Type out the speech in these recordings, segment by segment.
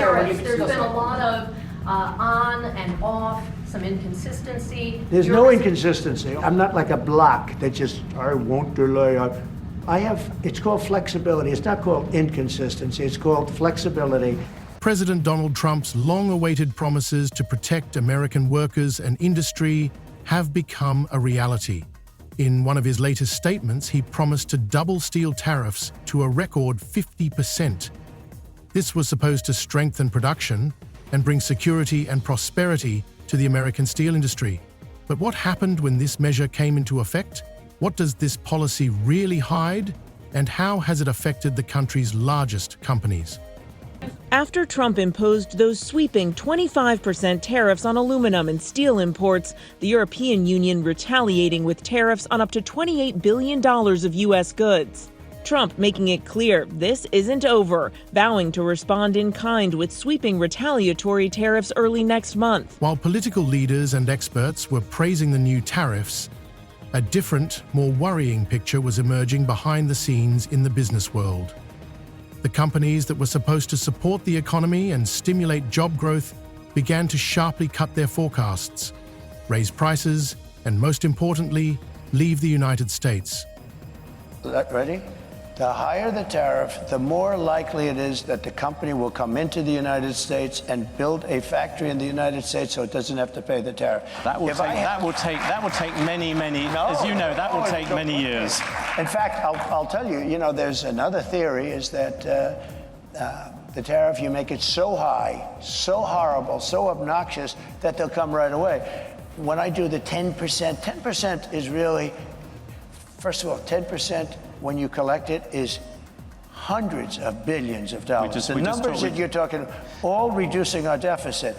tariffs, there's been a lot of on and off, some inconsistency. There's no inconsistency. I'm not like a block that just, I won't delay. It's called flexibility. It's not called inconsistency. It's called flexibility. President Donald Trump's long-awaited promises to protect American workers and industry have become a reality. In one of his latest statements, he promised to double steel tariffs to a record 50%. This was supposed to strengthen production and bring security and prosperity to the American steel industry. But what happened when this measure came into effect? What does this policy really hide? And how has it affected the country's largest companies? After Trump imposed those sweeping 25% tariffs on aluminum and steel imports, the European Union retaliating with tariffs on up to $28 billion of U.S. goods. Trump making it clear this isn't over, vowing to respond in kind with sweeping retaliatory tariffs early next month. While political leaders and experts were praising the new tariffs, a different, more worrying picture was emerging behind the scenes in the business world. The companies that were supposed to support the economy and stimulate job growth began to sharply cut their forecasts, raise prices, and most importantly, leave the United States. Ready? The higher the tariff, the more likely it is that the company will come into the United States and build a factory in the United States so it doesn't have to pay the tariff. That will take many, that will take many years. In fact, I'll tell you, there's another theory is that the tariff, you make it so high, so horrible, so obnoxious that they'll come right away. When I do the 10%, 10% is really, first of all, 10% when you collect it is hundreds of billions of dollars. The numbers that you're talking, all reducing our deficit.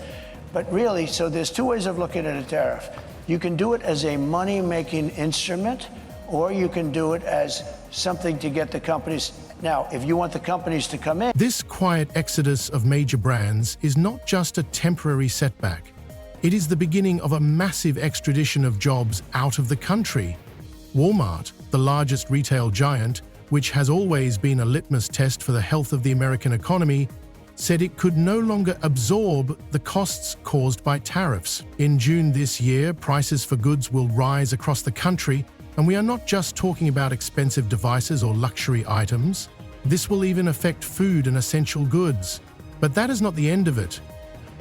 But really, so there's two ways of looking at a tariff. You can do it as a money-making instrument, or you can do it as something to get the companies. Now, if you want the companies to come in. This quiet exodus of major brands is not just a temporary setback. It is the beginning of a massive extradition of jobs out of the country. Walmart, the largest retail giant, which has always been a litmus test for the health of the American economy, said it could no longer absorb the costs caused by tariffs. In June this year, prices for goods will rise across the country, and we are not just talking about expensive devices or luxury items. This will even affect food and essential goods. But that is not the end of it.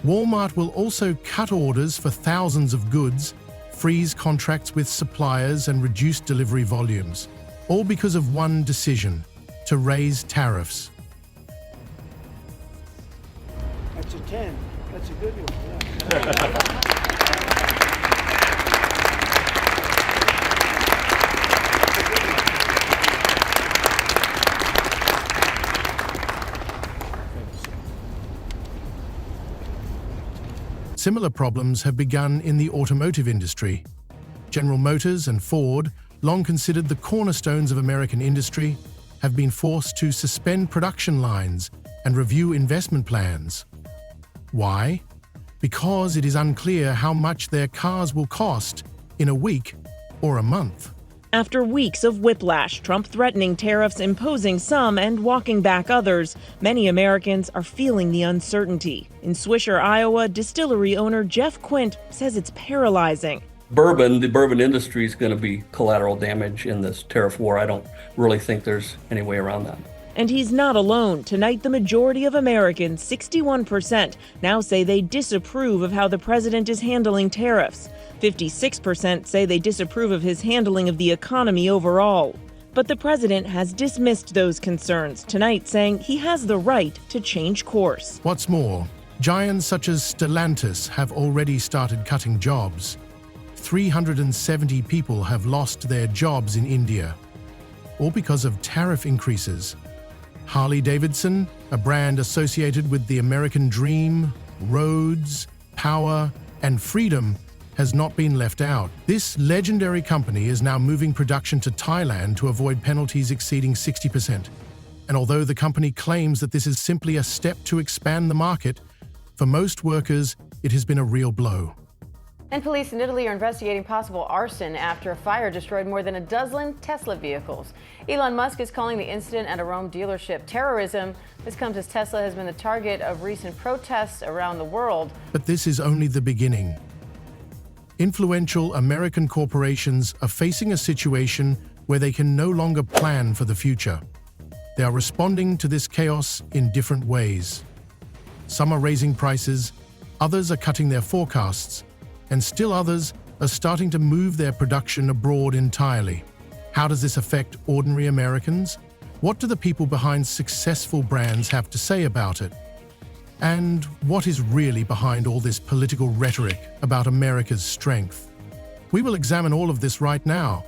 Walmart will also cut orders for thousands of goods, freeze contracts with suppliers, and reduce delivery volumes, all because of one decision: to raise tariffs. That's a 10. That's a good one. Yeah. Similar problems have begun in the automotive industry. General Motors and Ford, long considered the cornerstones of American industry, have been forced to suspend production lines and review investment plans. Why? Because it is unclear how much their cars will cost in a week or a month. After weeks of whiplash, Trump threatening tariffs, imposing some, and walking back others, many Americans are feeling the uncertainty. In Swisher, Iowa, distillery owner Jeff Quint says it's paralyzing. The bourbon industry is going to be collateral damage in this tariff war. I don't really think there's any way around that. And he's not alone. Tonight, the majority of Americans, 61%, now say they disapprove of how the president is handling tariffs. 56% say they disapprove of his handling of the economy overall. But the president has dismissed those concerns tonight, saying he has the right to change course. What's more, giants such as Stellantis have already started cutting jobs. 370 people have lost their jobs in India, all because of tariff increases. Harley-Davidson, a brand associated with the American dream, roads, power, and freedom, has not been left out. This legendary company is now moving production to Thailand to avoid penalties exceeding 60%. And although the company claims that this is simply a step to expand the market, for most workers, it has been a real blow. And police in Italy are investigating possible arson after a fire destroyed more than a dozen Tesla vehicles. Elon Musk is calling the incident at a Rome dealership terrorism. This comes as Tesla has been the target of recent protests around the world. But this is only the beginning. Influential American corporations are facing a situation where they can no longer plan for the future. They are responding to this chaos in different ways. Some are raising prices, others are cutting their forecasts, and still others are starting to move their production abroad entirely. How does this affect ordinary Americans? What do the people behind successful brands have to say about it? And what is really behind all this political rhetoric about America's strength? We will examine all of this right now.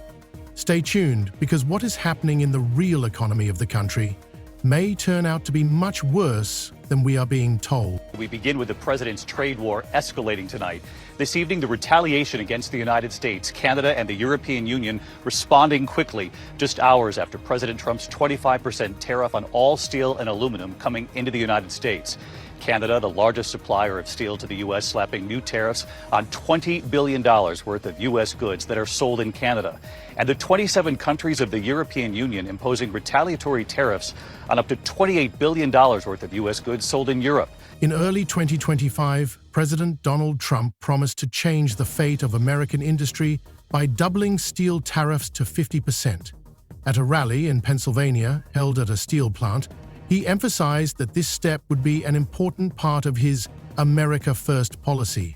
Stay tuned, because what is happening in the real economy of the country may turn out to be much worse than we are being told. We begin with the president's trade war escalating tonight. This evening, the retaliation against the United States, Canada, and the European Union responding quickly, just hours after President Trump's 25% tariff on all steel and aluminum coming into the United States. Canada, the largest supplier of steel to the U.S., slapping new tariffs on $20 billion worth of U.S. goods that are sold in Canada. And the 27 countries of the European Union imposing retaliatory tariffs on up to $28 billion worth of U.S. goods sold in Europe. In early 2025, President Donald Trump promised to change the fate of American industry by doubling steel tariffs to 50%. At a rally in Pennsylvania held at a steel plant, he emphasized that this step would be an important part of his America First policy.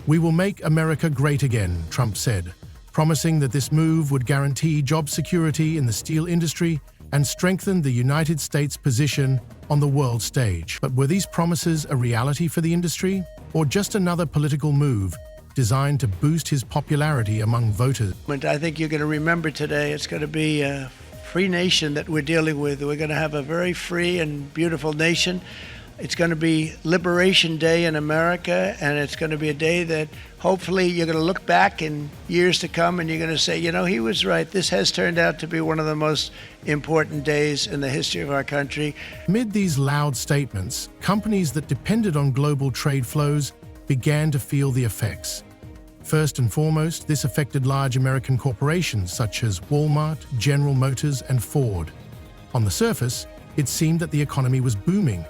"We will make America great again," Trump said, promising that this move would guarantee job security in the steel industry and strengthen the United States' position on the world stage. But were these promises a reality for the industry, or just another political move designed to boost his popularity among voters? I think you're going to remember today, it's going to be a free nation that we're dealing with. We're going to have a very free and beautiful nation. It's going to be Liberation Day in America, and it's going to be a day that hopefully you're going to look back in years to come and you're going to say, you know, he was right. This has turned out to be one of the most important days in the history of our country. Amid these loud statements, companies that depended on global trade flows began to feel the effects. First and foremost, this affected large American corporations such as Walmart, General Motors, and Ford. On the surface, it seemed that the economy was booming,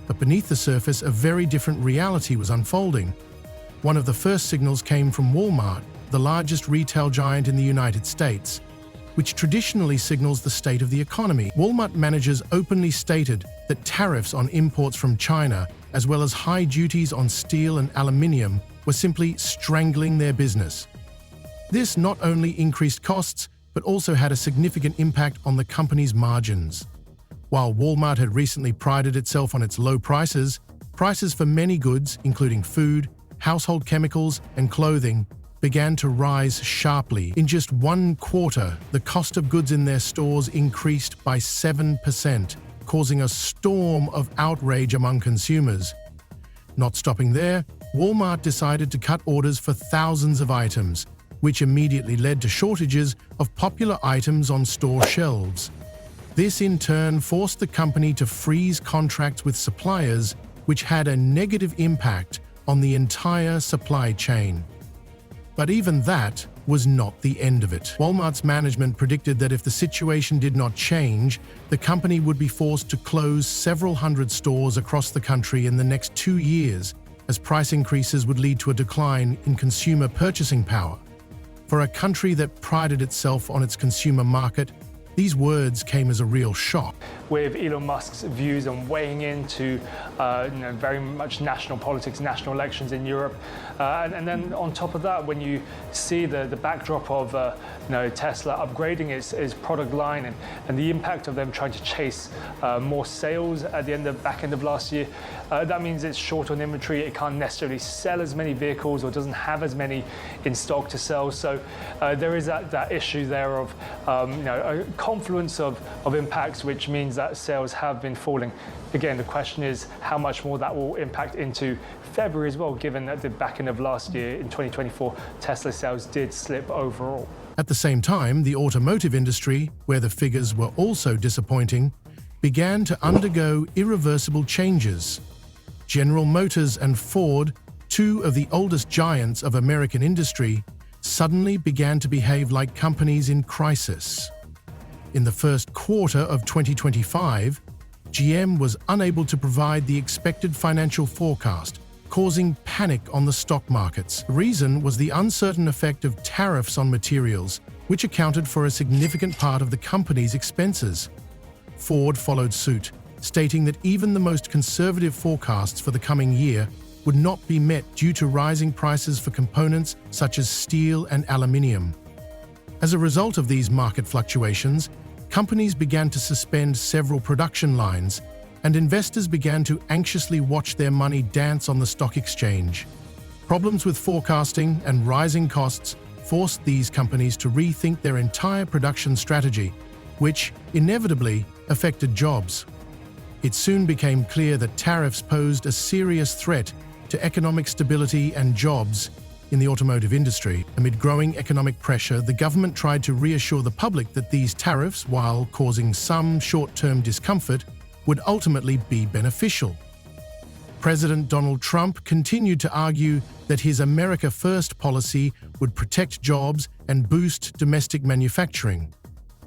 but beneath the surface, a very different reality was unfolding. One of the first signals came from Walmart, the largest retail giant in the United States, which traditionally signals the state of the economy. Walmart managers openly stated that tariffs on imports from China, as well as high duties on steel and aluminium, were simply strangling their business. This not only increased costs, but also had a significant impact on the company's margins. While Walmart had recently prided itself on its low prices, prices for many goods, including food, household chemicals, and clothing, began to rise sharply. In just 1 quarter, the cost of goods in their stores increased by 7%, causing a storm of outrage among consumers. Not stopping there, Walmart decided to cut orders for thousands of items, which immediately led to shortages of popular items on store shelves. This in turn forced the company to freeze contracts with suppliers, which had a negative impact on the entire supply chain. But even that was not the end of it. Walmart's management predicted that if the situation did not change, the company would be forced to close several hundred stores across the country in the next 2 years, as price increases would lead to a decline in consumer purchasing power. For a country that prided itself on its consumer market, these words came as a real shock. With Elon Musk's views on weighing into very much national politics, national elections in Europe. And then on top of that, when you see the backdrop of Tesla upgrading its product line and the impact of them trying to chase more sales at the back end of last year, that means it's short on inventory. It can't necessarily sell as many vehicles or doesn't have as many in stock to sell. So there is that issue there of a confluence of impacts, which means that sales have been falling. Again, the question is how much more that will impact into February as well, given that the back end of last year in 2024, Tesla sales did slip overall. At the same time, the automotive industry, where the figures were also disappointing, began to undergo irreversible changes. General Motors and Ford, two of the oldest giants of American industry suddenly began to behave like companies in crisis. In the first quarter of 2025, GM was unable to provide the expected financial forecast, causing panic on the stock markets. The reason was the uncertain effect of tariffs on materials, which accounted for a significant part of the company's expenses. Ford followed suit, stating that even the most conservative forecasts for the coming year would not be met due to rising prices for components such as steel and aluminium. As a result of these market fluctuations, companies began to suspend several production lines, and investors began to anxiously watch their money dance on the stock exchange. Problems with forecasting and rising costs forced these companies to rethink their entire production strategy, which inevitably affected jobs. It soon became clear that tariffs posed a serious threat to economic stability and jobs in the automotive industry. Amid growing economic pressure, the government tried to reassure the public that these tariffs, while causing some short-term discomfort, would ultimately be beneficial. President Donald Trump continued to argue that his America First policy would protect jobs and boost domestic manufacturing.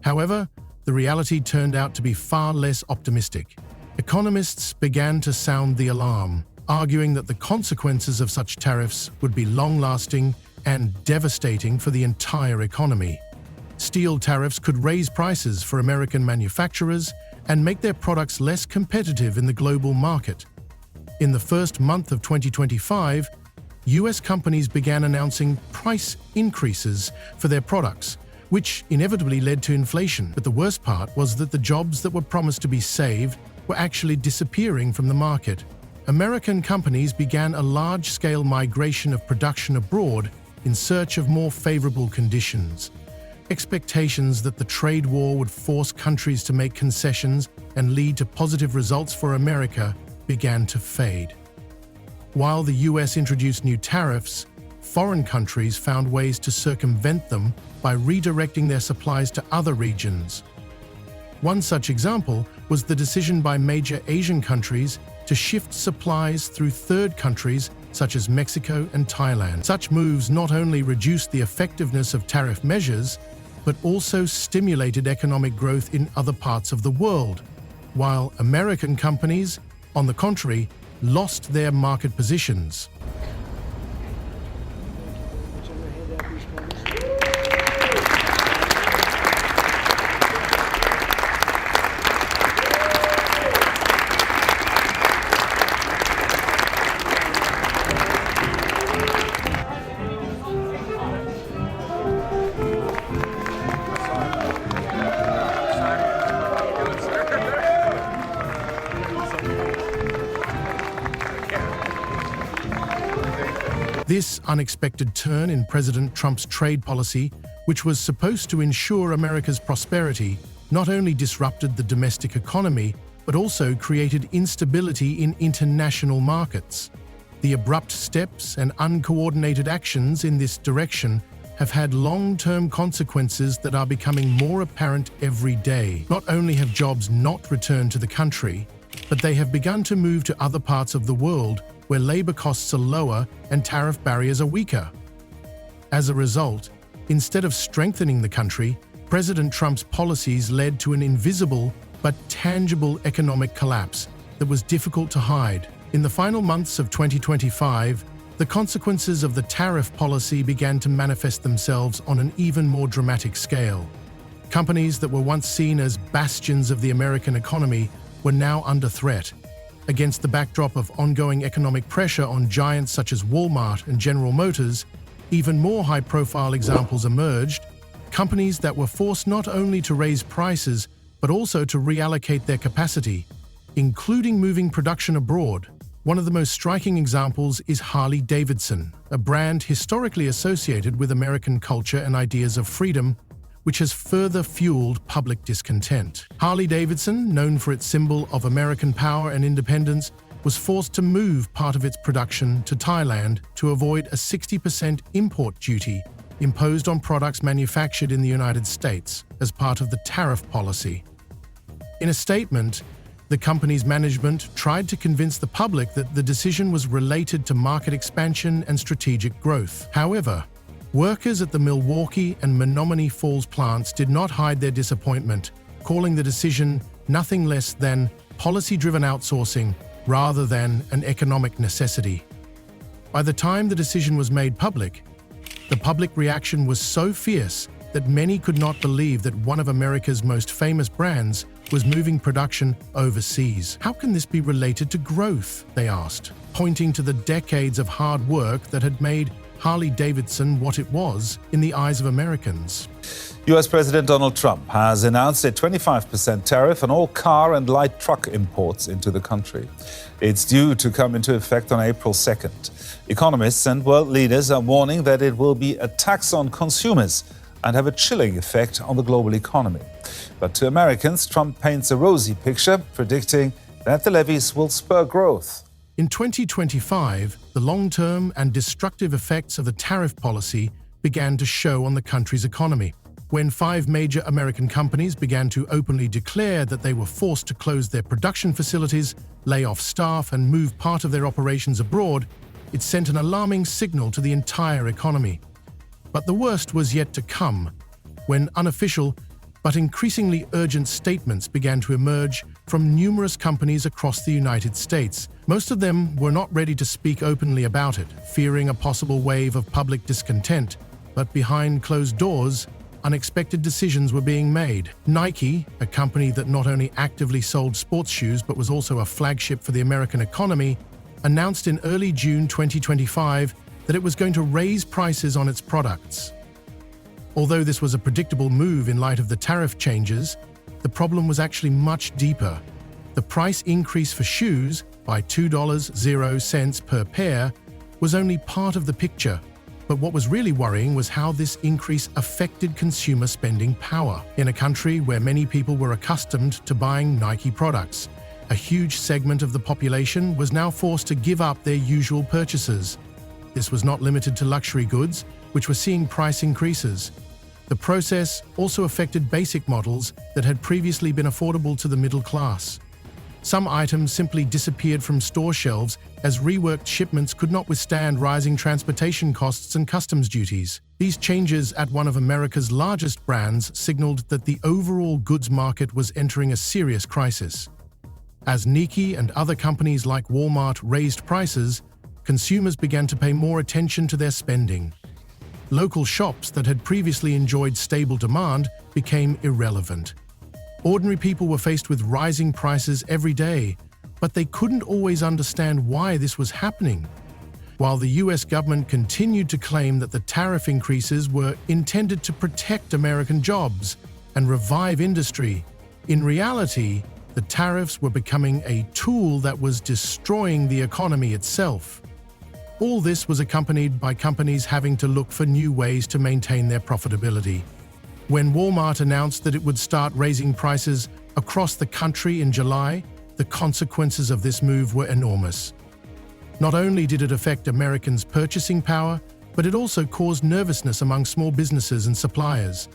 However, the reality turned out to be far less optimistic. Economists began to sound the alarm, arguing that the consequences of such tariffs would be long-lasting and devastating for the entire economy. Steel tariffs could raise prices for American manufacturers and make their products less competitive in the global market. In the first month of 2025, US companies began announcing price increases for their products, which inevitably led to inflation. But the worst part was that the jobs that were promised to be saved were actually disappearing from the market. American companies began a large-scale migration of production abroad in search of more favorable conditions. Expectations that the trade war would force countries to make concessions and lead to positive results for America began to fade. While the US introduced new tariffs, foreign countries found ways to circumvent them by redirecting their supplies to other regions. One such example was the decision by major Asian countries to shift supplies through third countries such as Mexico and Thailand. Such moves not only reduced the effectiveness of tariff measures, but also stimulated economic growth in other parts of the world, while American companies, on the contrary, lost their market positions. This unexpected turn in President Trump's trade policy, which was supposed to ensure America's prosperity, not only disrupted the domestic economy, but also created instability in international markets. The abrupt steps and uncoordinated actions in this direction have had long-term consequences that are becoming more apparent every day. Not only have jobs not returned to the country, but they have begun to move to other parts of the world where labor costs are lower and tariff barriers are weaker. As a result, instead of strengthening the country, President Trump's policies led to an invisible but tangible economic collapse that was difficult to hide. In the final months of 2025, the consequences of the tariff policy began to manifest themselves on an even more dramatic scale. Companies that were once seen as bastions of the American economy were now under threat. Against the backdrop of ongoing economic pressure on giants such as Walmart and General Motors, even more high-profile examples emerged, companies that were forced not only to raise prices, but also to reallocate their capacity, including moving production abroad. One of the most striking examples is Harley-Davidson, a brand historically associated with American culture and ideas of freedom, which has further fueled public discontent. Harley-Davidson, known for its symbol of American power and independence, was forced to move part of its production to Thailand to avoid a 60% import duty imposed on products manufactured in the United States as part of the tariff policy. In a statement, The company's management tried to convince the public that the decision was related to market expansion and strategic growth. However, workers at the Milwaukee and Menominee Falls plants did not hide their disappointment, calling the decision nothing less than policy-driven outsourcing rather than an economic necessity. By the time the decision was made public, the public reaction was so fierce that many could not believe that one of America's most famous brands was moving production overseas. How can this be related to growth, they asked, pointing to the decades of hard work that had made Harley-Davidson what it was in the eyes of Americans. US President Donald Trump has announced a 25% tariff on all car and light truck imports into the country. It's due to come into effect on April 2nd. Economists and world leaders are warning that it will be a tax on consumers and have a chilling effect on the global economy. But to Americans, Trump paints a rosy picture, predicting that the levies will spur growth. In 2025, the long-term and destructive effects of the tariff policy began to show on the country's economy. When 5 major American companies began to openly declare that they were forced to close their production facilities, lay off staff, and move part of their operations abroad, it sent an alarming signal to the entire economy. But the worst was yet to come, when unofficial but increasingly urgent statements began to emerge from numerous companies across the United States. Most of them were not ready to speak openly about it, fearing a possible wave of public discontent. But behind closed doors, unexpected decisions were being made. Nike, a company that not only actively sold sports shoes but was also a flagship for the American economy, announced in early June 2025 that it was going to raise prices on its products. Although this was a predictable move in light of the tariff changes, the problem was actually much deeper. The price increase for shoes by $2.00 per pair was only part of the picture. But what was really worrying was how this increase affected consumer spending power. In a country where many people were accustomed to buying Nike products, a huge segment of the population was now forced to give up their usual purchases. This was not limited to luxury goods, which were seeing price increases. The process also affected basic models that had previously been affordable to the middle class. Some items simply disappeared from store shelves as reworked shipments could not withstand rising transportation costs and customs duties. These changes at one of America's largest brands signaled that the overall goods market was entering a serious crisis. As Nike and other companies like Walmart raised prices, consumers began to pay more attention to their spending. Local shops that had previously enjoyed stable demand became irrelevant. Ordinary people were faced with rising prices every day, but they couldn't always understand why this was happening. While the US government continued to claim that the tariff increases were intended to protect American jobs and revive industry, in reality, the tariffs were becoming a tool that was destroying the economy itself. All this was accompanied by companies having to look for new ways to maintain their profitability. When Walmart announced that it would start raising prices across the country in July, the consequences of this move were enormous. Not only did it affect Americans' purchasing power, but it also caused nervousness among small businesses and suppliers.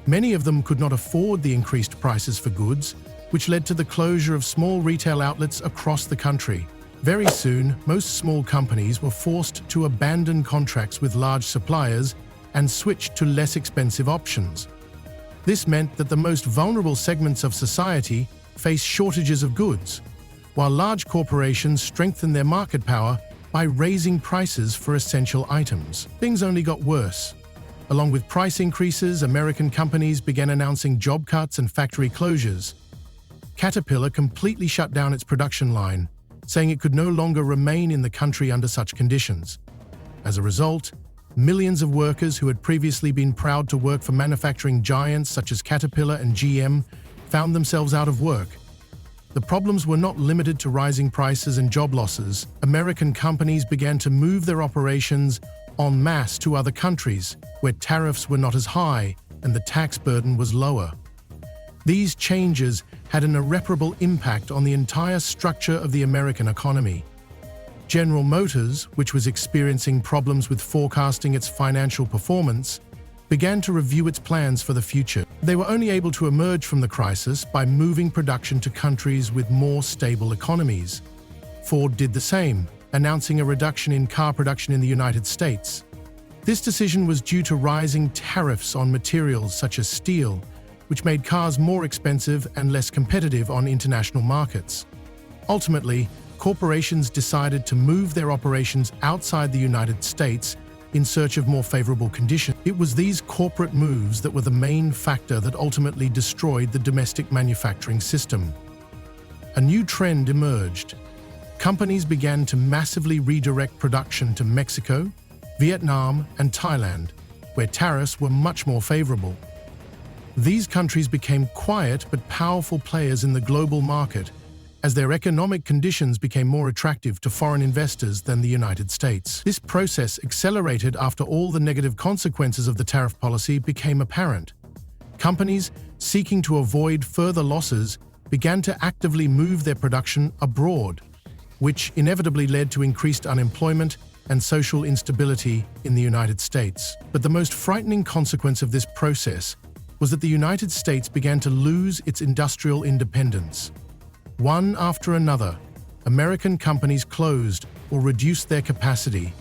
Many of them could not afford the increased prices for goods, which led to the closure of small retail outlets across the country. Very soon, most small companies were forced to abandon contracts with large suppliers and switch to less expensive options. This meant that the most vulnerable segments of society faced shortages of goods, while large corporations strengthened their market power by raising prices for essential items. Things only got worse. Along with price increases, American companies began announcing job cuts and factory closures. Caterpillar completely shut down its production line, saying it could no longer remain in the country under such conditions. As a result, millions of workers who had previously been proud to work for manufacturing giants such as Caterpillar and GM found themselves out of work. The problems were not limited to rising prices and job losses. American companies began to move their operations en masse to other countries, where tariffs were not as high and the tax burden was lower. These changes had an irreparable impact on the entire structure of the American economy. General Motors, which was experiencing problems with forecasting its financial performance, began to review its plans for the future. They were only able to emerge from the crisis by moving production to countries with more stable economies. Ford did the same, announcing a reduction in car production in the United States. This decision was due to rising tariffs on materials such as steel, which made cars more expensive and less competitive on international markets. Ultimately, corporations decided to move their operations outside the United States in search of more favorable conditions. It was these corporate moves that were the main factor that ultimately destroyed the domestic manufacturing system. A new trend emerged. Companies began to massively redirect production to Mexico, Vietnam, and Thailand, where tariffs were much more favorable. These countries became quiet but powerful players in the global market as their economic conditions became more attractive to foreign investors than the United States. This process accelerated after all the negative consequences of the tariff policy became apparent. Companies, seeking to avoid further losses, began to actively move their production abroad, which inevitably led to increased unemployment and social instability in the United States. But the most frightening consequence of this process was that the United States began to lose its industrial independence. One after another, American companies closed or reduced their capacity,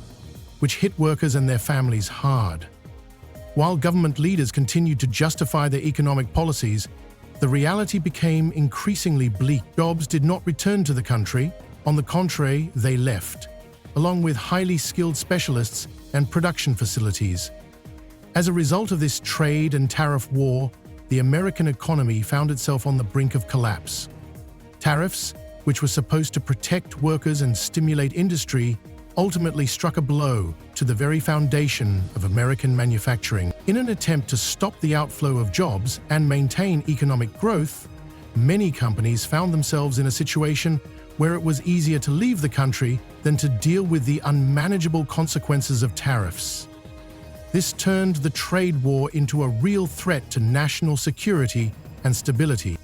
which hit workers and their families hard. While government leaders continued to justify their economic policies, the reality became increasingly bleak. Jobs did not return to the country. On the contrary, they left, along with highly skilled specialists and production facilities. As a result of this trade and tariff war, the American economy found itself on the brink of collapse. Tariffs, which were supposed to protect workers and stimulate industry, ultimately struck a blow to the very foundation of American manufacturing. In an attempt to stop the outflow of jobs and maintain economic growth, many companies found themselves in a situation where it was easier to leave the country than to deal with the unmanageable consequences of tariffs. This turned the trade war into a real threat to national security and stability.